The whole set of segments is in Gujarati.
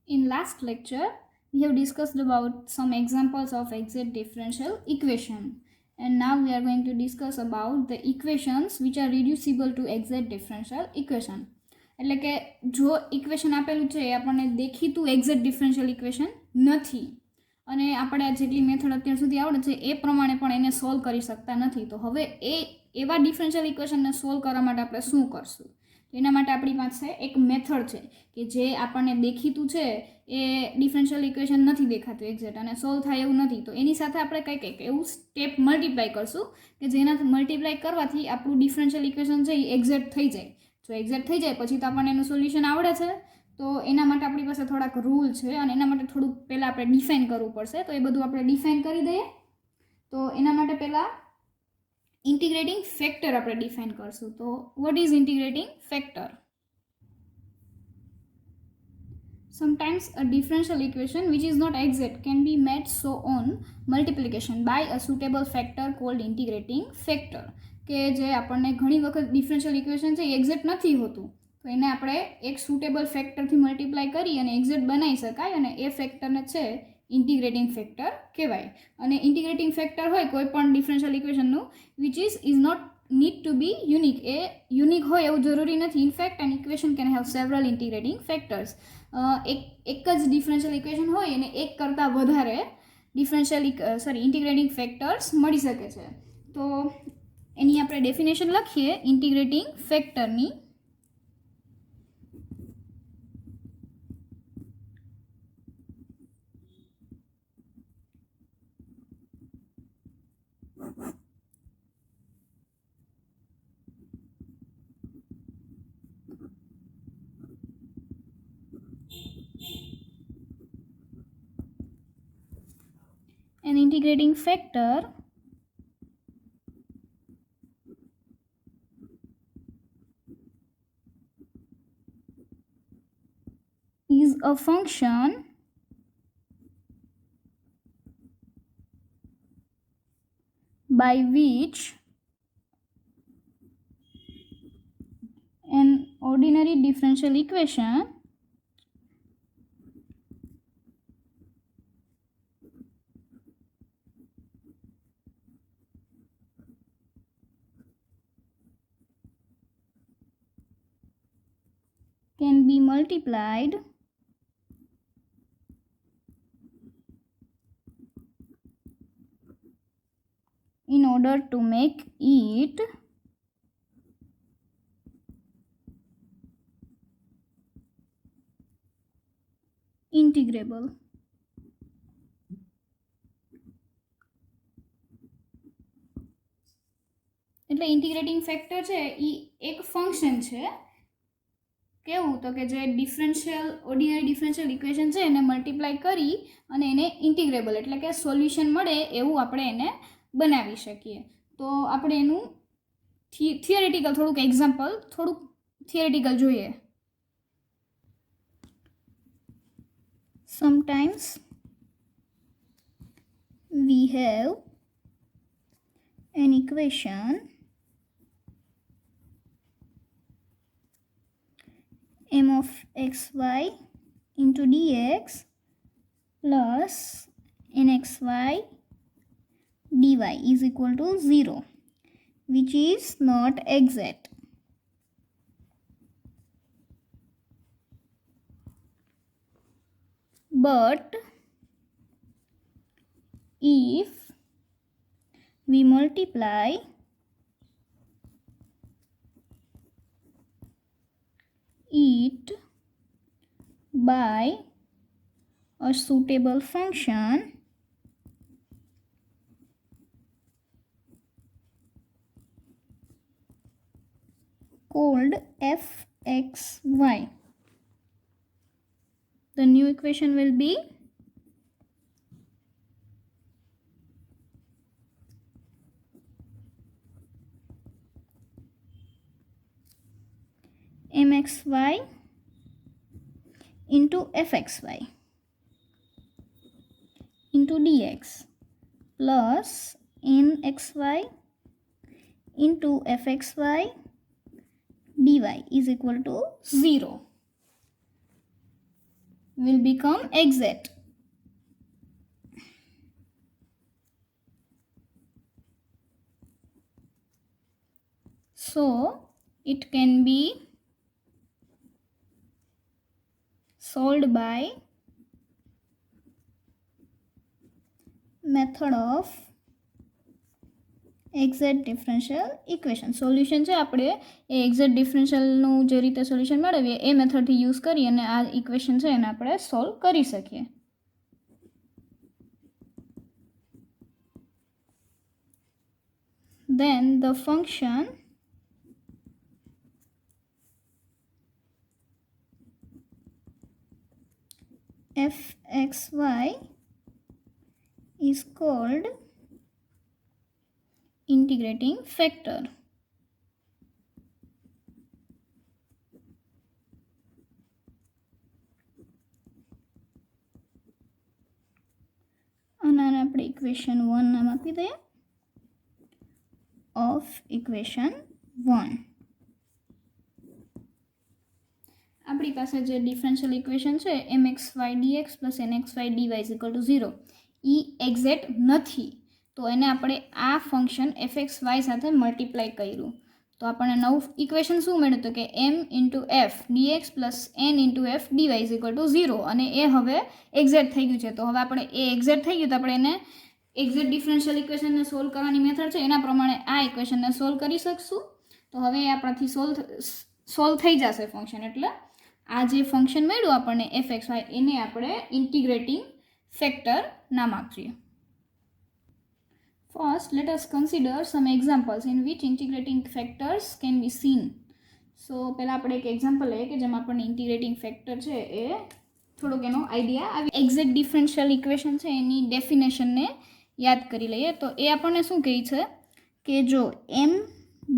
In last lecture, we have discussed about some examples of exact differential equation, and now we are going to discuss about the equations which are reducible to exact differential equation. એટલે કે જો ઇક્વેશન આપેલું છે એ આપણને દેખીતું એક્ઝેક્ટ ડિફરન્શિયલ ઇક્વેશન નથી અને આપણે જેટલી મેથડ અત્યાર સુધી આવડે છે એ પ્રમાણે પણ એને સોલ્વ કરી શકતા નથી. તો હવે એવા ડિફરન્શિયલ ઇક્વેશનને સોલ્વ કરવા માટે આપણે શું કરશું? એના માટે આપણી પાસે એક મેથડ છે કે જે આપણને દેખીતું છે એ ડિફરન્શિયલ ઇક્વેશન નથી દેખાતું એક્ઝેક્ટ અને સોલ્વ થાય એવું નથી. તો એની સાથે આપણે કંઈક એવું સ્ટેપ મલ્ટીપ્લાય કરશું કે જેનાથી મલ્ટીપ્લાય કરવાથી આપણું ડિફરન્શિયલ ઇક્વેશન છે એ એક્ઝેક્ટ થઈ જાય. જો એક્ઝેક્ટ થઈ જાય પછી તો આપણને એનું સોલ્યુશન આવડે છે. તો એના માટે આપણી પાસે થોડાક રૂલ છે અને એના માટે થોડુંક પહેલાં આપણે ડિફાઇન કરવું પડશે. તો એ બધું આપણે ડિફાઇન કરી દઈએ. તો એના માટે પહેલાં ઇન્ટિગ્રેટિંગ ફેક્ટર આપણે ડિફાઇન કરશું. તો what is integrating factor? Sometimes a differential equation which is not exact can be made so on multiplication by a suitable factor called integrating factor. કે જે આપણને ઘણી વખત ડિફરન્શિયલ ઇક્વેશન છે એ એક્ઝેક્ટ નથી હોતું તો એને આપણે એક સુટેબલ ફેક્ટરથી મલ્ટીપ્લાય કરી અને એક્ઝેક્ટ બનાવી શકાય અને એ ફેક્ટરને છે ઇન્ટિગ્રેટિંગ ફેક્ટર કહેવાય. અને ઇન્ટિગ્રેટિંગ ફેક્ટર હોય કોઈ પણ ડિફરન્શિયલ ઇક્વેશનનું which is not need to be unique. એ યુનિક હોય એવું જરૂરી નથી. In fact an equation can have several integrating factors. એક જ ડિફરન્શિયલ ઇક્વેશન હોય અને એક કરતાં વધારે ઇન્ટિગ્રેટિંગ ફેક્ટર્સ મળી શકે છે. તો એની આપણે ડેફિનેશન લખીએ integrating ફેક્ટરની. An integrating factor is a function by which an ordinary differential equation can be multiplied in order to make it integrable. એટલે ઇન્ટિગ્રેટિંગ ફેક્ટર છે એ એક ફંક્શન છે કેવું તો કે જે ઓર્ડિનરી ડિફરન્શિયલ ઇક્વેશન છે એને મલ્ટીપ્લાય કરી અને એને ઇન્ટિગ્રેબલ એટલે કે સોલ્યુશન મળે એવું આપણે એને બનાવી શકીએ. તો આપણે એનું થોડુંક થિયરેટિકલ જોઈએ. Sometimes we have an equation m of xy into dx plus nxy dy is equal to 0, which is not exact. But if we multiply it by a suitable function called fxy, the new equation will be mxy into fxy into dx plus nxy into fxy dy is equal to 0. will become exact. So it can be solved by method of exact differential equation. Solution છે આપણે એ એક્ઝેક્ટ ડિફરન્શિયલનું જે રીતે સોલ્યુશન મેળવીએ એ મેથડથી યુઝ કરી અને આ ઇક્વેશન છે એને આપણે સોલ્વ કરી શકીએ. Then the function fxy is called integrating factor. અને આપણે ઇક્વેશન 1 નામ આપી દઈએ. ઓફ ઇક્વેશન 1 આપણી પાસે જે ડિફરન્શિયલ ઇક્વેશન છે mxy dx plus nxy dy is equal to 0 A exact નથી, તો એને આપણે આ ફંક્શન fxy સાથે મલ્ટીપ્લાય કર્યું તો આપણને નવું ઇક્વેશન શું મળ્યું તો કે m into F d x plus N into F d y is equal to 0 અને એ હવે એક્ઝેક્ટ થઈ ગયું છે. તો હવે આપણે એ એક્ઝેક્ટ થઈ ગયું તો આપણે એને એક્ઝેક્ટ ડિફરન્શિયલ ઇક્વેશનને સોલ્વ કરવાની મેથડ છે એના પ્રમાણે આ ઇક્વેશનને સોલ્વ કરી શકશું. તો હવે એ આપણાથી સોલ્વ થઈ જશે ફંક્શન. એટલે આ જે ફંક્શન મળ્યું આપણને fxy એને આપણે ઇન્ટિગ્રેટિંગ ફેક્ટર નામ આપીએ. First, let us consider some examples in which integrating factors can be seen. So, પહેલાં આપણે એક એક્ઝામ્પલ લઈએ કે જેમાં આપણને ઇન્ટિગ્રેટિંગ ફેક્ટર છે એ થોડોક એનો આઈડિયા આવી. એક્ઝેક્ટ ડિફરન્શિયલ ઇક્વેશન છે એની ડેફિનેશનને યાદ કરી લઈએ. તો એ આપણને શું કહે છે કે જો M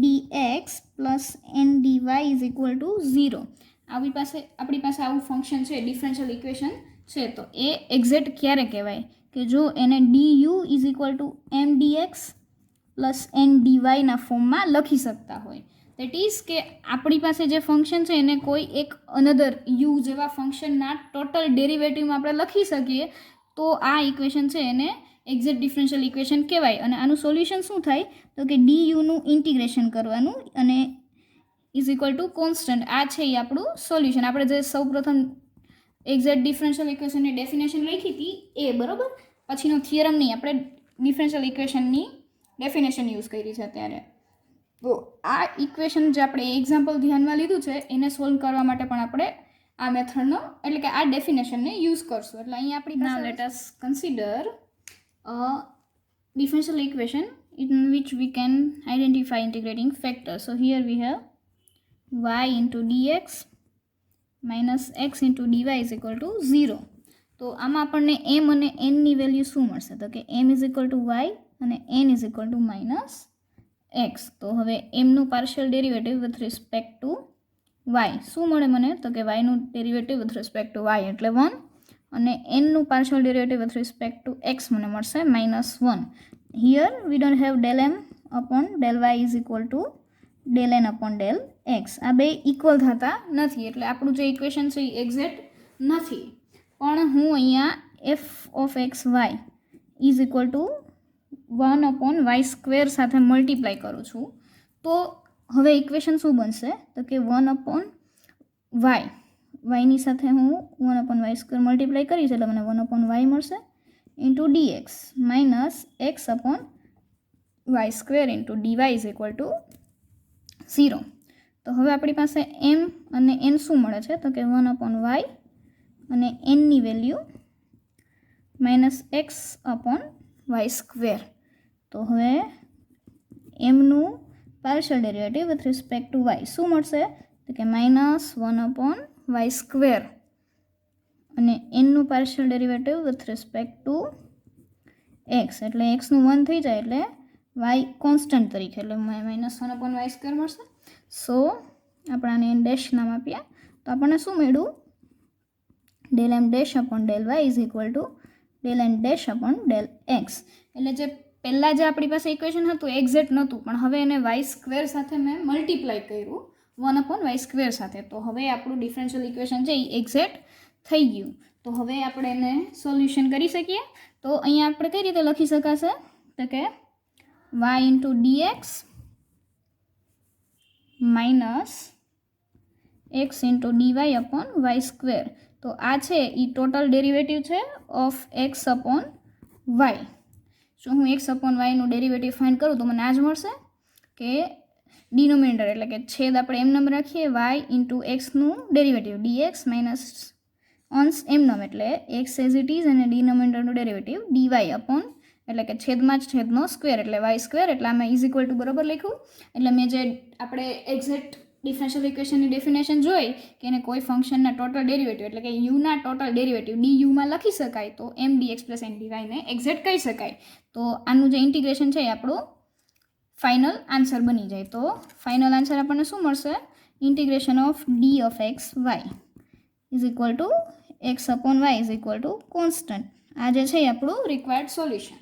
dx plus N d y is equal to 0 આપણી પાસે આવું ફંક્શન છે ડિફરન્શિયલ ઇક્વેશન છે તો એ એક્ઝેક્ટ ક્યારે કહેવાય કે જો એને du is equal to M d x plus N ડીવાયના ફોર્મમાં લખી શકતા હોય. દેટ ઇઝ કે આપણી પાસે જે ફંક્શન છે એને કોઈ એક અનધર યુ જેવા ફંક્શનના ટોટલ ડેરિવેટિવમાં આપણે લખી શકીએ તો આ ઇક્વેશન છે એને એક્ઝેક્ટ ડિફરન્શિયલ ઇક્વેશન કહેવાય. અને આનું સોલ્યુશન શું થાય તો કે ડીયુનું ઇન્ટિગ્રેશન કરવાનું અને ઇઝ ઇક્વલ ટુ કોન્સ્ટન્ટ. આ છે એ આપણું સોલ્યુશન. આપણે જે સૌપ્રથમ એક્ઝેક્ટ ડિફરન્શિયલ ઇક્વેશનની ડેફિનેશન લખી હતી એ બરાબર, પછીનો થિયરમ નહીં, આપણે ડિફરન્શિયલ ઇક્વેશનની ડેફિનેશન યુઝ કરી છે અત્યારે. તો આ ઇક્વેશન જે આપણે એક્ઝામ્પલ ધ્યાનમાં લીધું છે એને સોલ્વ કરવા માટે પણ આપણે આ મેથડનો એટલે કે આ ડેફિનેશનને યુઝ કરશું. એટલે અહીંયા આપણી નાવ let us consider differential equation in which we can identify integrating factors. So here we have y into dx minus x into dy is equal to 0. તો આમાં આપણને m અને n ની વેલ્યુ શું મળશે તો કે m is equal to y અને n is equal to minus x. તો હવે m નું partial derivative with respect to y શું મળે મને તો કે y નું derivative with respect to y એટલે 1 અને એનનું partial derivative with respect to x મને મળશે -1. Here we don't have del M upon del Y is equal to del N upon del x. આ બે ઇક્વલ થતા નથી એટલે આપણું જે ઇક્વેશન છે એ એક્ઝેક્ટ નથી. પણ હું અહીંયા F of X Y is equal to 1 upon Y square સાથે મલ્ટીપ્લાય કરું છું તો હવે ઇક્વેશન શું બનશે તો કે 1 અપોન વાય વાયની સાથે હું 1 અપોન વાય સ્ક્વેર મલ્ટીપ્લાય કરીશ એટલે મને 1 અપોન વાય મળશે into d x minus x upon Y square into d y is equal to 0. તો હવે આપણી પાસે એમ અને એન શું મળે છે તો કે 1 અપોન વાય અને એનની value minus x upon Y square. તો હવે એમનું partial derivative with respect to y શું મળશે તો કે -1 અપોન વાય સ્ક્વેર અને એનનું partial derivative with respect to x એટલે એક્સનું 1 થઈ જાય એટલે વાય કોન્સ્ટન્ટ તરીકે એટલે -1 અપોન વાય સ્ક્વેર મળશે. સો આપણાને ડેશ નામ આપ્યા તો આપણને શું મળ્યું del M dash upon del Y is equal to del N dash upon del x. એટલે જે પહેલાં જે આપણી પાસે ઇક્વેશન હતું એક્ઝેક્ટ નહોતું પણ હવે એને વાય સ્ક્વેર સાથે મેં મલ્ટીપ્લાય કર્યું 1 અપોન વાય સ્ક્વેર સાથે. તો હવે આપણું ડિફરન્શિયલ ઇક્વેશન છે એ એક્ઝેક્ટ થઈ ગયું. તો હવે આપણે એને સોલ્યુશન કરી શકીએ. તો અહીંયા આપણે કઈ રીતે લખી શકાશે તો કે y into dx minus x into dy upon Y square. તો આ છે એ ટોટલ ડેરિવેટિવ છે ઓફ એક્સ અપોન વાય. જો હું એક્સ અપોન વાયનું ડેરિવેટિવ ફાઇન્ડ કરું તો મને આ જ મળશે કે ડિનોમિનેટર એટલે કે છેદ આપણે એમ નંબર રાખીએ વાય ઇન્ટુ એક્સનું ડેરિવેટિવ ડીએક્સ માઇનસ અંશ એમ નમ એટલે એક્સ એઝ ઇટ ઇઝ અને ડિનોમિનેટરનું ડેરિવેટિવ ડીવાય અપોન એટલે કે છેદમાં જ છેદનો સ્ક્વેર એટલે વાય સ્ક્વેર. એટલે આમાં ઇઝ ઇક્વલ ટુ બરાબર લખ્યું. એટલે મેં જે આપણે એક્ઝેક્ટ ડિફરન્શિયલ ઇક્વેશનની ડેફિનેશન જોઈ કે એને કોઈ ફંક્શનના ટોટલ ડેરિવેટિવ એટલે કે યુના ટોટલ ડેરિવેટિવ ડી યુમાં લખી શકાય તો એમ ડીએક્સ પ્લસ એન ડીવાયને એક્ઝેક્ટ કહી શકાય. તો આનું જે ઇન્ટિગ્રેશન છે એ આપણું ફાઇનલ આન્સર બની જાય. તો ફાઇનલ આન્સર આપણને શું મળશે? Integration of d of X Y is equal to X upon Y is equal to constant. આ જે છે એ આપણું રિક્વાયર્ડ સોલ્યુશન.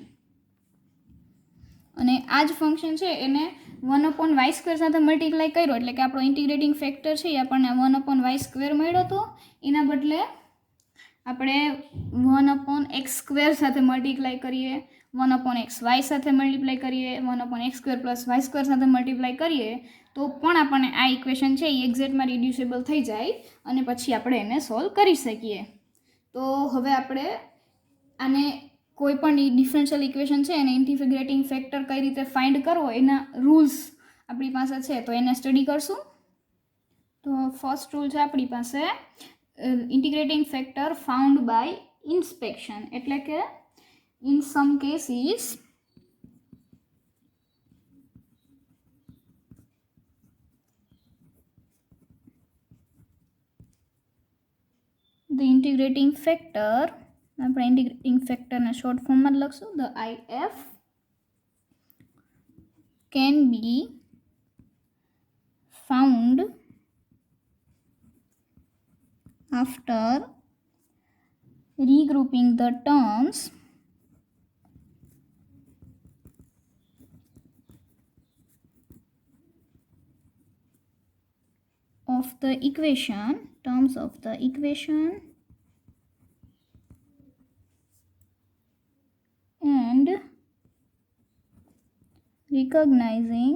અને આ જ ફંક્શન છે એને 1/y² સાથે મલ્ટીપ્લાય કર્યો એટલે કે આપણો ઇન્ટિગ્રેટિંગ ફેક્ટર છે એ આપણને 1/y² મળ્યો હતો. એના બદલે આપણે 1/x² સાથે મલ્ટીપ્લાય કરીએ, 1/xy સાથે મલ્ટીપ્લાય કરીએ, 1/x² + y² સાથે મલ્ટીપ્લાય કરીએ તો પણ આપણને આ ઇક્વેશન છે એ એક્ઝેક્ટમાં રિડ્યુસેબલ થઈ જાય અને પછી આપણે એને સોલ્વ કરી શકીએ. તો હવે આપણે આને કોઈ પણ ડિફરન્શિયલ ઇક્વેશન છે એને ઇન્ટિગ્રેટિંગ ફેક્ટર કઈ રીતે ફાઇન્ડ કરવો એના રૂલ્સ આપણી પાસે છે તો એને સ્ટડી કરશું. તો ફર્સ્ટ રૂલ છે આપણી પાસે integrating factor found by inspection એટલે કે in some cases the integrating factor આપણે ઇન્ટિગ્રેટિંગ ફેક્ટરના શોર્ટ ફોર્મમાં જ લખશું the IF can be found after regrouping the terms of the equation and recognizing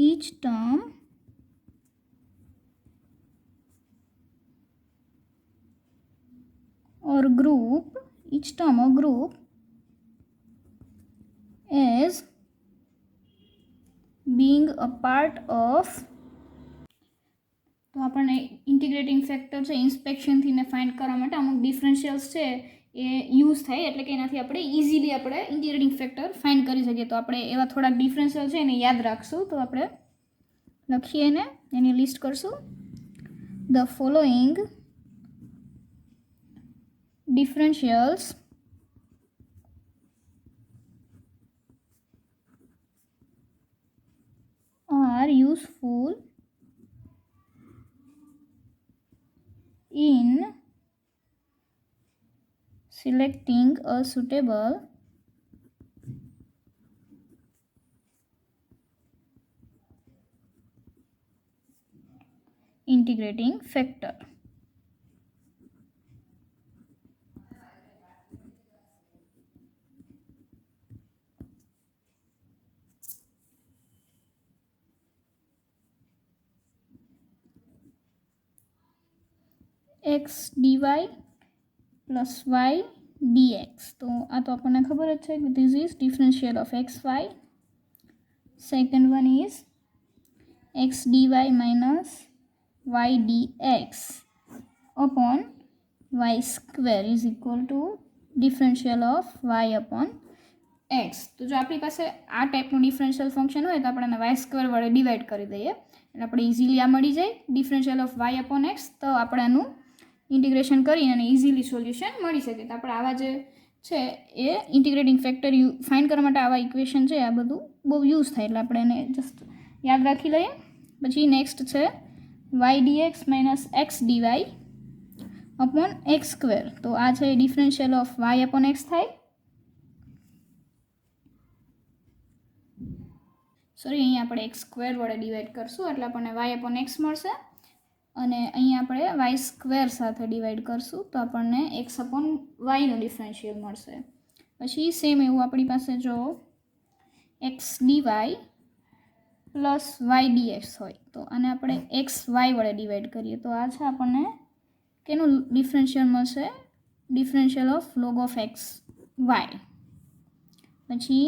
each term or group as being a part of. તો આપણને ઇન્ટિગ્રેટિંગ ફેક્ટર છે ઇન્સ્પેક્શનથી ને ફાઇન્ડ કરવા માટે અમુક ડિફરન્શિયલ્સ છે એ યુઝ થાય એટલે કે એનાથી આપણે ઇઝીલી આપણે ઇન્ટિગ્રેટિંગ ફેક્ટર ફાઇન્ડ કરી શકીએ. તો આપણે એવા થોડાક ડિફરન્શિયલ છે એને યાદ રાખશું. તો આપણે લખીએ ને એની લિસ્ટ કરશું. The following differentials are useful in selecting a suitable integrating factor. x dy plus y dx. તો આ તો આપણને ખબર જ છે કે this is differential of xy. Second one is x dy minus y dx upon y square is equal to differential of y upon x. તો જો આપણી પાસે આ ટાઈપનું ડિફરન્શિયલ ફંક્શન હોય તો આપણે એને y² વડે ડિવાઈડ કરી દઈએ એટલે આપણે ઇઝીલી આ મળી જાય differential of y upon x. તો આપણે આનું ઇન્ટિગ્રેશન કરીને અને ઇઝીલી સોલ્યુશન મળી શકે. તો આપણે આવા જે છે એ ઇન્ટિગ્રેટિંગ ફેક્ટર ફાઇન્ડ કરવા માટે આવા ઇક્વેશન છે આ બધું બહુ યુઝ થાય એટલે આપણે એને જસ્ટ યાદ રાખી લઈએ. પછી નેક્સ્ટ છે y dx minus X d y upon x². તો આ છે differential of y upon x થાય. સોરી અહીંયા આપણે x² વડે ડિવાઈડ કરશું એટલે આપણને y અપોન x મળશે. અને અહીં આપણે વાય સ્ક્વેર સાથે ડિવાઈડ કરશું તો આપણને એક્સ અપોન વાયનો ડિફરન્શિયલ મળશે. પછી સેમ એવું આપણી પાસે જો X d y plus Y d x હોય તો આને આપણે એક્સ વાય વડે ડિવાઈડ કરીએ તો આ છે આપણને કેનું ડિફરન્શિયલ મળશે, differential of log of X Y. પછી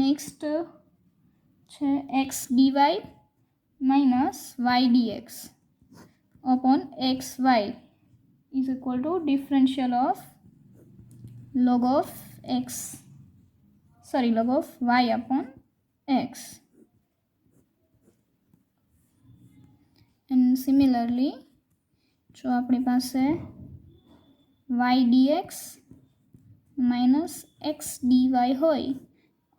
નેક્સ્ટ છે X d y minus Y d x upon xy is equal to differential of log of y upon x. And similarly જો આપણી પાસે y dx minus x dy હોય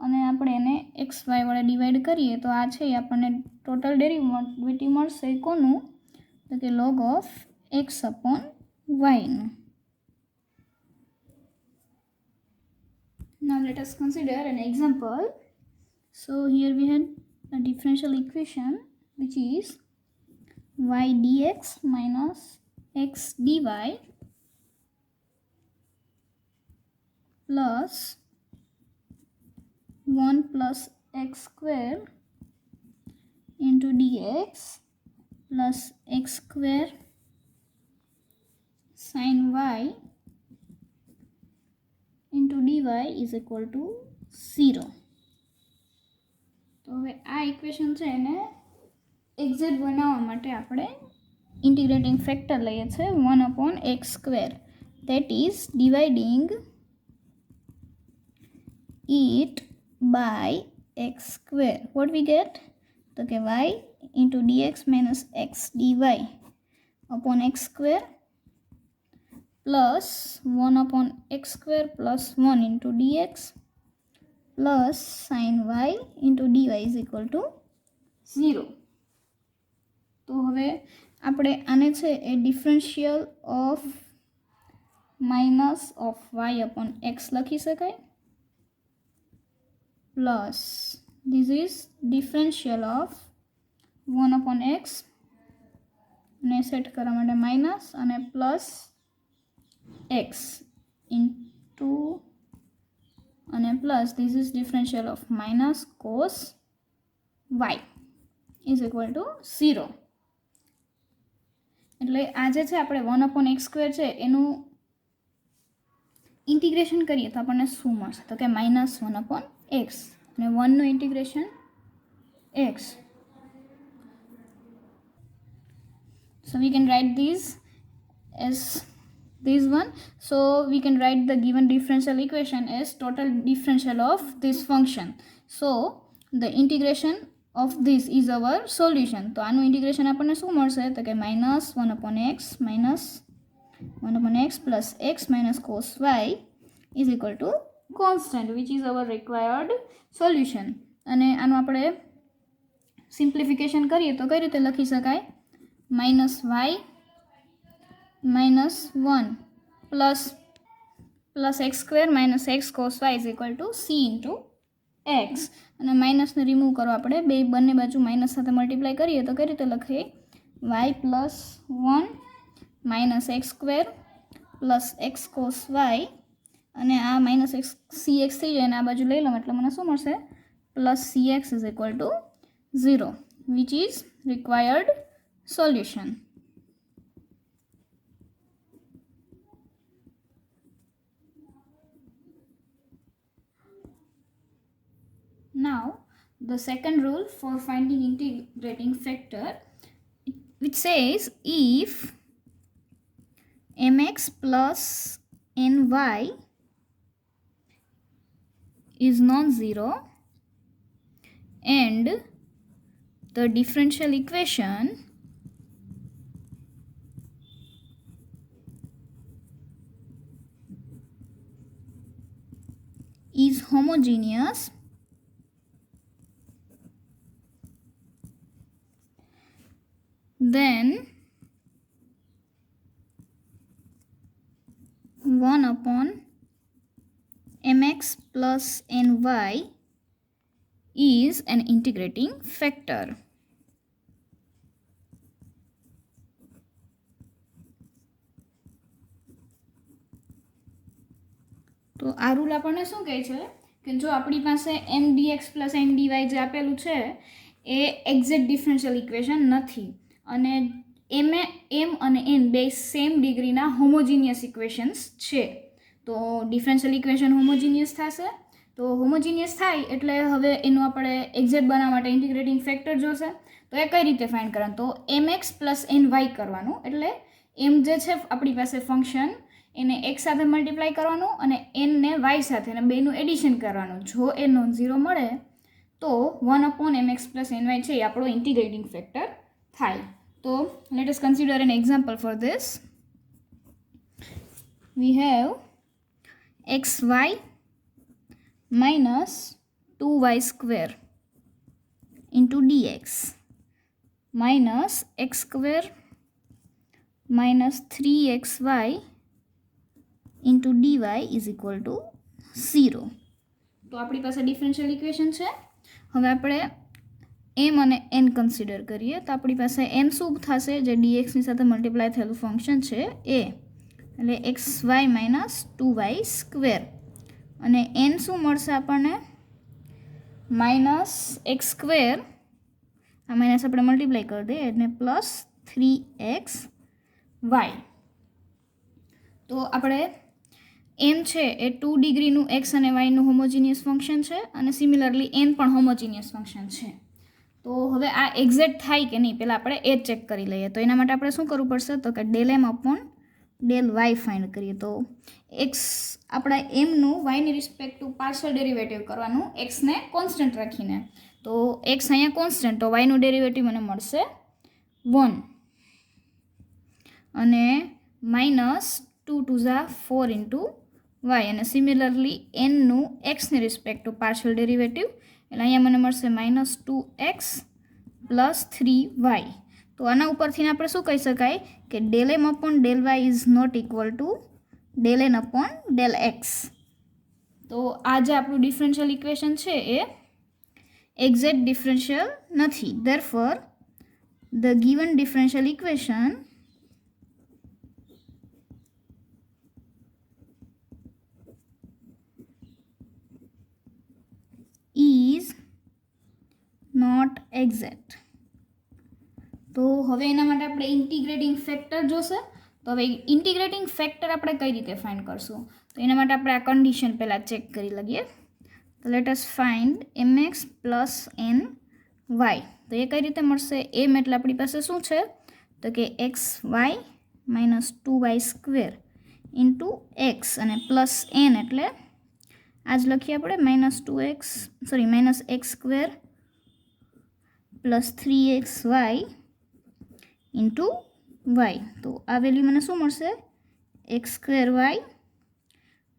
અને આપણે એને એક્સ વાય વડે ડિવાઈડ કરીએ તો આ છે આપણને ટોટલ ડેરિવેટિવ મળશે કોનું, તો કે log of x upon y. Now let us consider an example. So here we had a differential equation which is y dx minus x dy plus 1 plus x square into dx plus x square sin y into dy is equal to 0. તો હવે આ ઇક્વેશન છે એને એક્ઝેક્ટ બનાવવા માટે આપણે ઇન્ટિગ્રેટિંગ ફેક્ટર લઈએ છીએ 1 upon x square, that is dividing it by x square. What we get? તો કે y into dx minus x dy upon x square plus 1 upon x square plus 1 into dx plus sin y into dy is equal to 0. તો હવે આપણે આને છે એ differential of minus of y upon x લખી શકાય plus this is differential of 1 upon x ને સેટ કરવા માટે માઇનસ અને પ્લસ એક્સ ઇન્ટુ અને plus this is differential of minus cos y is equal to 0. એટલે આ જે છે આપણે 1 upon x સ્ક્વેર છે એનું ઇન્ટિગ્રેશન કરીએ તો આપણને શું મળશે, તો કે -1 upon x અને 1નું integration x. So we can write this as this one. So we can write the given differential equation as total differential of this function. So the integration of this is our solution. તો આનું ઇન્ટિગ્રેશન આપણને શું મળશે, તો કે -1 upon x minus 1 upon x plus x minus cos y is equal to constant, which is our required solution. અને આનું આપણે સિમ્પ્લિફિકેશન કરીએ તો કઈ રીતે લખી શકાય, -y minus 1 plus x square minus x cos y is equal to c into x. અને માઇનસને રિમૂવ કરો આપણે, બંને બાજુ માઇનસ સાથે મલ્ટીપ્લાય કરીએ તો કઈ રીતે લખીએ, y plus 1 minus x square plus x cos y અને આ માઇનસ એક્સ સી એક્સ થઈ જાય અને આ બાજુ લઈ લો એટલે મને શું મળશે, plus C x is equal to 0, which is required solution. Now the second rule for finding integrating factor, which says if mx plus ny is non-zero and the differential equation is homogeneous, then 1 upon mx plus ny is an integrating factor. તો આ રૂલ આપણને શું કહે છે કે જો આપણી પાસે એમ ડીએક્સ પ્લસ એમ ડીવાય જે આપેલું છે એ એક્ઝેક્ટ ડિફરન્શિયલ ઇક્વેશન નથી અને એમ અને એન બે સેમ ડિગ્રીના હોમોજીનિયસ ઇક્વેશન્સ છે. તો ડિફરન્શિયલ ઇક્વેશન હોમોજીનિયસ થશે. તો હોમોજીનિયસ થાય એટલે હવે એનું આપણે એક્ઝેક્ટ બનાવવા માટે ઇન્ટિગ્રેટિંગ ફેક્ટર જોશે. તો એ કઈ રીતે ફાઇન્ડ કરવાનું? તો એમ એક્સ પ્લસ એન વાય કરવાનું. એટલે એમ જે છે આપણી પાસે ફંક્શન એને એક્સ સાથે મલ્ટીપ્લાય કરવાનું અને એનને વાય સાથે અને બેનું એડિશન કરવાનું. જો એ નોન ઝીરો મળે તો 1/mx પ્લસ એન વાય છે એ આપણો ઇન્ટિગ્રેટિંગ ફેક્ટર થાય. તો let us consider an example for this. We have xy minus 2y square into dx minus x square minus 3xy into dy is equal to 0. તો આપણી પાસે ડિફરન્શિયલ ઇક્વેશન છે. હવે આપણે એમ અને એન કન્સિડર કરીએ તો આપણી પાસે એમ શું થશે? જે ડીએક્સની સાથે મલ્ટીપ્લાય થયેલું ફંક્શન છે એ, એટલે X Y minus 2y square. અને એન શું મળશે આપણને? માઇનસ એક્સ સ્ક્વેર, આ માઇનસ આપણે મલ્ટીપ્લાય કરી દઈએ એટલે પ્લસ 3x વાય. તો આપણે એમ છે એ 2 ડિગ્રીનું એક્સ અને વાયનું હોમોજીનિયસ ફંક્શન છે અને સિમિલરલી એન પણ હોમોજીનિયસ ફંક્શન છે. તો હવે આ એક્ઝેક્ટ થાય કે નહીં પહેલાં આપણે એ ચેક કરી લઈએ. તો એના માટે આપણે શું કરવું પડશે? તો કે del M upon del Y find કરીએ. તો એક્સ આપણા એમનું વાયની રિસ્પેક્ટ ટુ પાર્શિયલ ડેરિવેટિવ કરવાનું એક્સને કોન્સ્ટન્ટ રાખીને. તો એક્સ અહીંયા કોન્સ્ટન્ટ, તો વાયનું ડેરિવેટિવ મને મળશે 1 અને માઇનસ 2 ટુ ઝા 4 ઇન્ટુ વાય. અને સિમિલરલી એનનું એક્સની રિસ્પેક્ટ ટુ પાર્શિયલ ડેરિવેટિવ એટલે અહીંયા મને મળશે માઇનસ 2x પ્લસ 3y. તો આના ઉપરથી આપણે શું કહી શકાય કે del M upon del Y is not equal to del N upon del x. તો આ જે આપણું ડિફરન્શિયલ ઇક્વેશન છે એ એક્ઝેક્ટ ડિફરન્શિયલ નથી. Therefore the given differential equation is not exact. તો હવે એના માટે આપણે ઇન્ટિગ્રેટિંગ ફેક્ટર જોશે. તો હવે ઇન્ટિગ્રેટિંગ ફેક્ટર આપણે કઈ રીતે ફાઇન્ડ કરશું? તો એના માટે આપણે આ કન્ડિશન પહેલાં ચેક કરી લઈએ. તો let us find mx plus N y. તો એ કઈ રીતે મળશે? એમ એટલે આપણી પાસે શું છે? તો કે x Y minus 2y square into x અને પ્લસ એન એટલે આજ લખીએ આપણે minus x square plus 3xy into y. તો આ વેલ્યુ મને શું મળશે? X square y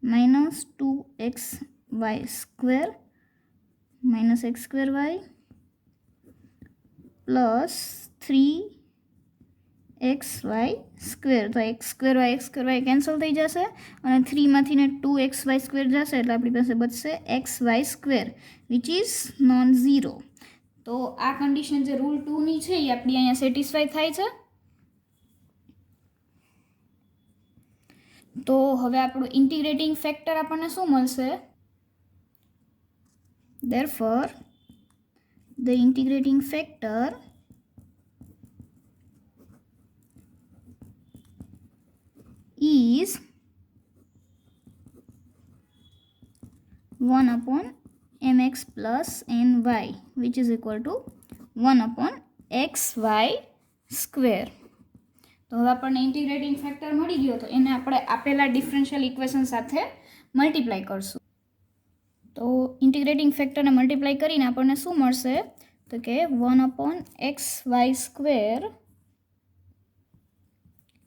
minus 2xy square minus x square y plus 3xy square. તો એક્સ સ્ક્વેર વાય કેન્સલ થઈ જશે અને 3માંથી ને 2xy સ્ક્વેર જશે એટલે આપણી પાસે બચશે xy square which is known zero. તો આ કન્ડિશન જે રૂલ 2ની છે એ આપણી અહીંયા સેટિસ્ફાય થાય છે. તો હવે આપણું ઇન્ટિગ્રેટિંગ ફેક્ટર આપણને શું મળશે? Therefore the integrating factor is 1/mx plus ny which is equal to 1/xy square. તો હવે આપણને ઇન્ટિગ્રેટિંગ ફેક્ટર મળી ગયો. તો એને આપણે આપેલા ડિફરન્શિયલ ઇક્વેશન સાથે મલ્ટીપ્લાય કરશું. તો ઇન્ટિગ્રેટિંગ ફેક્ટરને મલ્ટીપ્લાય કરીને આપણને શું મળશે? તો કે 1/xy square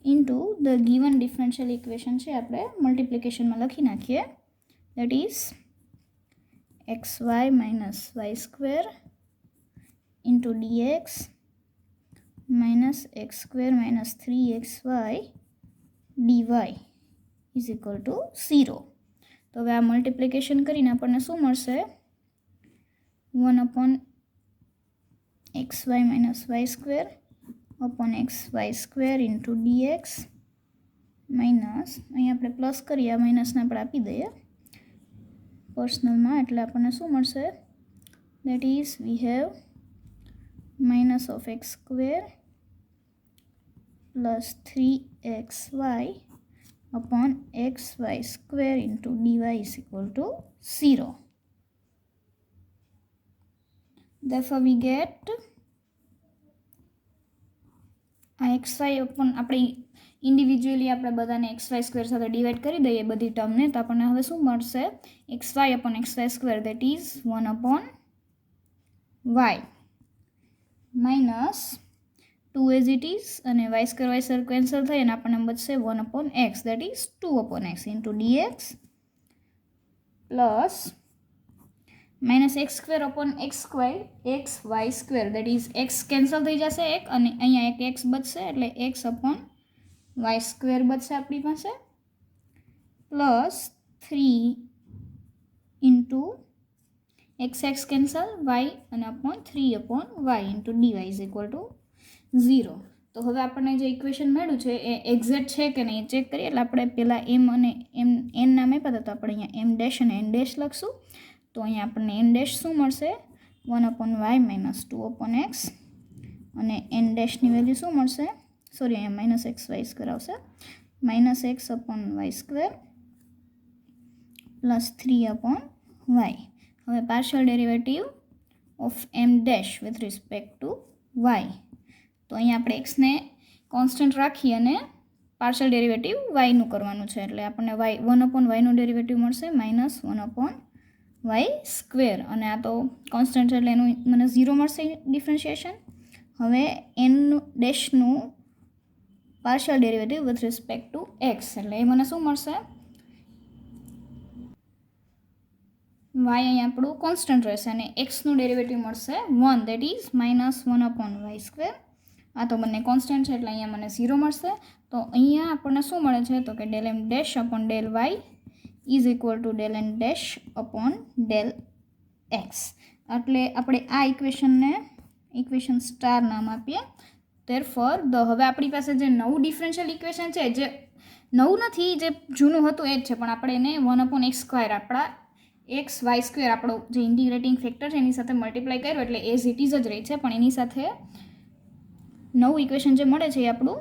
into the given differential equation છે આપણે મલ્ટિપ્લિકેશનમાં લખી નાખીએ. That is xy minus y square into dx minus x square minus 3xy dy is equal to 0. તો હવે આ મલ્ટિપ્લિકેશન કરીને આપણને શું મળશે? 1/xy minus y square upon xy square into dx minus, અહીંયા આપણે પ્લસ કરીએ, આ માઇનસને આપણે આપી દઈએ, पर्सनलમાં એટલે આપણને શું મળશે? That is we have minus of x square plus 3xy upon xy square into dy is equal to 0. Therefore we get આ xy upon આપણે ઇન્ડિવિજ્યુઅલી આપણે બધાને xy સ્ક્વેર સાથે ડિવાઈડ કરી દઈએ બધી ટર્મને તો આપણને હવે શું મળશે? xy upon xy square that is 1 upon y minus 2 as it is અને y સ્ક્વેર કેન્સલ થઈ અને આપણને બચશે 1 upon x that is 2 upon x into dx plus minus x square upon x square xy square that is x cancel થઈ જશે એક અને અહીંયા એક x બચશે એટલે x upon y square બચશે આપણી પાસે plus 3 into x cancel y અને upon 3 upon y into dy is equal to 0. તો હવે આપણને જે ઇક્વેશન મળ્યું છે એ એક્ઝેક્ટ છે કે નહીં ચેક કરીએ એટલે આપણે પહેલાં m અને m n નામ આપ્યા હતા તો આપણે અહીંયા m ડેશ અને n ડેશ લખશું તો અહીંયા આપણને n ડેશ શું મળશે 1 upon y minus 2 upon x અને n ડેશની વેલ્યુ શું મળશે સોરી અહીંયા માઇનસ એક્સ વાય સ્ક્વેર આવશે minus x upon Y square plus 3 upon y હવે partial derivative of M dash with respect to y તો અહીંયા આપણે એક્સને કોન્સ્ટન્ટ રાખી અને પાર્શિયલ ડેરિવેટિવ વાયનું કરવાનું છે એટલે આપણને વાય 1 અપોન વાયનું ડેરિવેટિવ મળશે માઇનસ 1 અપોન વાય સ્ક્વેર અને આ તો કોન્સ્ટન્ટ છે એટલે એનું મને 0 મળશે ડિફરન્શિએશન હવે એન ડેશનું partial derivative with respect to x એટલે એ મને શું મળશે વાય અહીંયા આપણું કોન્સ્ટન્ટ રહેશે અને એક્સનું ડેરિવેટિવ મળશે 1 that is minus 1 upon Y square આ તો બંને કોન્સ્ટન્ટ છે એટલે અહીંયા મને 0 મળશે તો અહીંયા આપણને શું મળે છે તો કે del M dash upon del Y is equal to del N dash upon del x એટલે આપણે આ ઇક્વેશન સ્ટાર નામ આપીએ therefore હવે આપણી પાસે જે નવું ડિફરન્શિયલ ઇક્વેશન છે જે નવું નથી જે જૂનું હતું એ જ છે પણ આપણે એને 1 અપોન એક્સ સ્ક્વેર આપણા એક્સ વાય સ્ક્વેર આપણો જે ઇન્ટિગ્રેટિંગ ફેક્ટર છે એની સાથે મલ્ટીપ્લાય કર્યો એટલે એઝ ઇટ ઇઝ જ રહી છે પણ એની સાથે નવું ઇક્વેશન જે મળે છે એ આપણું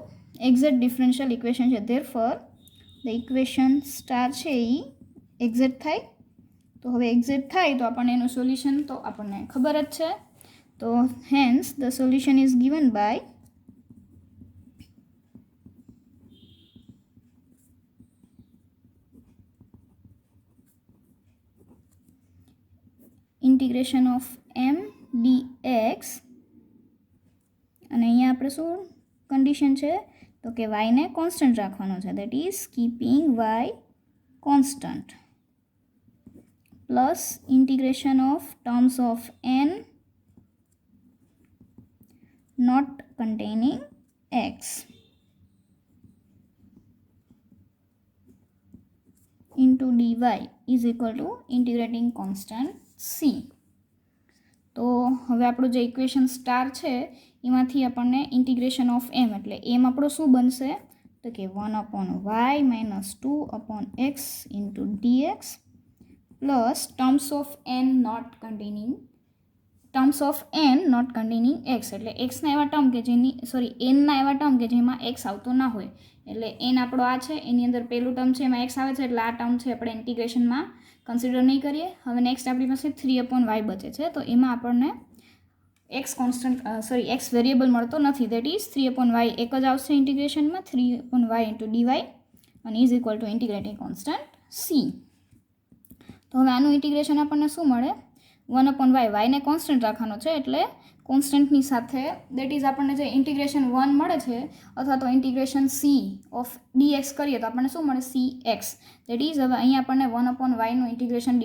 એક્ઝેક્ટ ડિફરન્શિયલ ઇક્વેશન છે therefore ધ ઇક્વેશન સ્ટાર છે એ એક્ઝેક્ટ થાય તો હવે એક્ઝેક્ટ થાય તો આપણને એનું સોલ્યુશન તો આપણને ખબર જ છે તો hence the solution is given by integration of M dx અને અહીંયા આપણે શું કન્ડિશન છે તો કે વાયને કોન્સ્ટન્ટ રાખવાનો છે that is keeping y constant plus integration of terms of N not containing x into dy is equal to integrating constant c તો હવે આપણું જે ઇક્વેશન સ્ટાર છે એમાંથી આપણને ઇન્ટિગ્રેશન ઓફ એમ એટલે એમ આપણું શું બનશે તો કે 1 upon y minus 2 upon x into dx plus terms of N not containing x એટલે એક્સના એવા ટર્મ કે જેની એનના એવા ટર્મ કે જેમાં એક્સ આવતો ના હોય એટલે એન આપણો આ છે એની અંદર પહેલું ટર્મ છે એમાં એક્સ આવે છે એટલે આ ટર્મ છે આપણે ઇન્ટિગ્રેશનમાં કન્સિડર નહીં કરીએ હવે નેક્સ્ટ આપણી પાસે 3 અપોન વાય બચે છે તો એમાં આપણને એક્સ વેરિયેબલ મળતો નથી દેટ ઇઝ 3 અપોન વાય એક જ આવશે ઇન્ટિગ્રેશનમાં 3 અપોન વાય ઇન્ટુ ડીવાય અને is equal two integrating constant C તો હવે આનું ઇન્ટિગ્રેશન આપણને શું મળે 1 અપોન વાયને કોન્સ્ટન્ટ રાખવાનો છે એટલે કોન્સ્ટન્ટની સાથે દેટ ઇઝ આપણને જે ઇન્ટિગ્રેશન 1 મળે છે અથવા તો ઇન્ટિગ્રેશન સી ઓફ ડીએક્સ કરીએ તો આપણને શું મળે સી એક્સ દેટ ઇઝ હવે અહીંયા આપણને 1 અપોન વાયનું ઇન્ટિગ્રેશન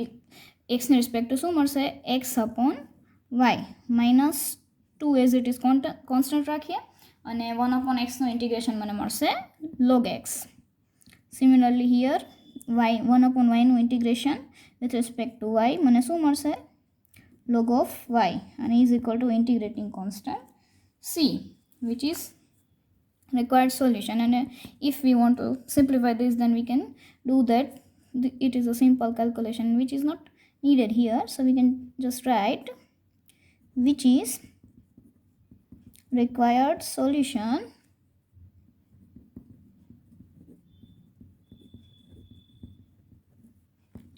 એક્સની રિસ્પેક્ટ શું મળશે x upon y minus 2 as it is constant રાખીએ અને 1 અપોન એક્સનું ઇન્ટિગ્રેશન મને મળશે log x similarly here y 1 upon વાયનું integration with respect to y મને શું મળશે log of y and is equal to integrating constant c which is required solution and if we want to simplify this then we can do that it is a simple calculation which is not needed here. So we can just write which is required solution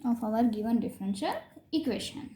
of our given differential equation.